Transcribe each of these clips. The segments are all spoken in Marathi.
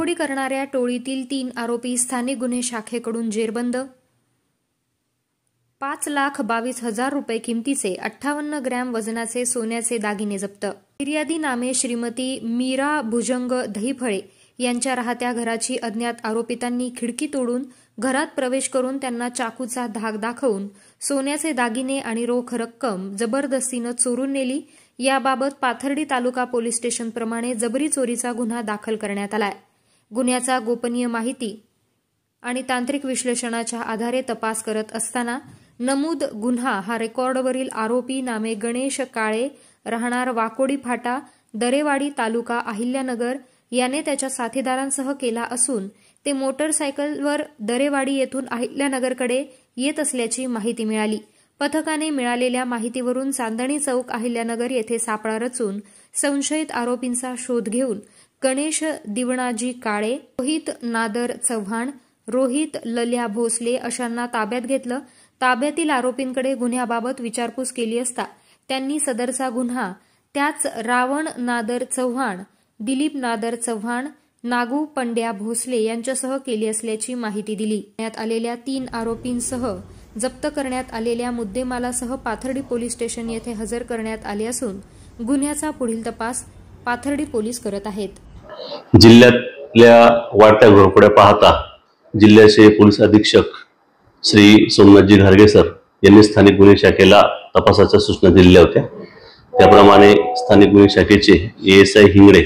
दिवाळखोरी करणाऱ्या टोळीतील 3 आरोपी स्थानिक गुन्हे शाखेकडून जेरबंद। 5,22,000 रुपये किमतीचे 58 ग्रॅम वजनाचे सोन्याचे दागिने जप्त। फिर्यादी नामे श्रीमती मीरा भुजंग दहीफळे यांच्या राहत्या घराची अज्ञात आरोपितांनी खिडकी तोडून घरात प्रवेश करून त्यांना चाकूचा धाक दाखवून सोन्याचे दागिने आणि रोख रक्कम जबरदस्तीने चोरून नेली। याबाबत पाथर्डी तालुका पोलीस स्टेशन प्रमाणे जबरी चोरीचा गुन्हा दाखल करण्यात आलाय। गुन्ह्याचा गोपनीय माहिती आणि तांत्रिक विश्लेषणाच्या आधारे तपास करत असताना नमूद गुन्हा हा रेकॉर्डवरील आरोपी नामे गणेश काळे राहणार वाकोडी फाटा दरेवाडी तालुका अहिल्यानगर याने त्याच्या साथीदारांसह केला असून ते मोटरसायकलवर दरेवाडी येथून अहिल्यानगरकडे येत असल्याची माहिती मिळाली। पथकाने मिळालेल्या माहितीवरून चांदणी चौक अहिल्यानगर येथे सापळा रचून संशयित आरोपींचा शोध घेऊन गणेश दिवणाजी काळे, रोहित नादर चव्हाण, रोहित लल्या भोसले अशांना ताब्यात घेतलं। ताब्यातील आरोपींकडे गुन्ह्याबाबत विचारपूस केली असता त्यांनी सदरचा गुन्हा त्याच रावण नादर चव्हाण, दिलीप नादर चव्हाण, नागू पंड्या भोसले यांच्यासह केली असल्याची माहिती दिली। करण्यात आलेल्या 3 आरोपींसह जप्त करण्यात आलेल्या मुद्देमालासह पाथर्डी पोलीस स्टेशन येथे हजर करण्यात आले असून गुन्ह्याचा पुढील तपास पाथर्डी पोलीस करत आहेत। जिल्ह्यातल्या वाढत्या घोरपड्या पाहता जिल्ह्याचे पोलीस अधीक्षक श्री सोमनाथजी घारगे सर यांनी स्थानिक गुन्हे शाखेला तपासाच्या सूचना दिलेल्या होत्या। त्याप्रमाणे स्थानिक गुन्हे शाखेचे एएसआय हिंगडे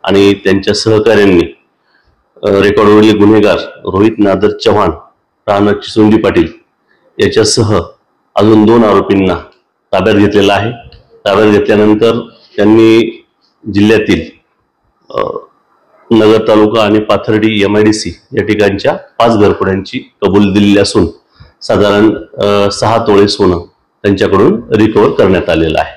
आणि त्यांच्या सहकाऱ्यांनी रेकॉर्डवरील गुन्हेगार रोहित नादर चव्हाण राहणार चिसुंडी पाटील याच्यासह अजून 2 आरोपींना ताब्यात घेतलेला आहे। ताब्यात घेतल्यानंतर त्यांनी जिल्ह्यातील नगर तालुका आणि पाथर्डी MIDC या ठिकाणच्या 5 घरफोड्यांची कबूल दिलेली असून साधारण 6 तोळे सोनं त्यांच्याकडून रिकव्हर करण्यात आलेलं आहे।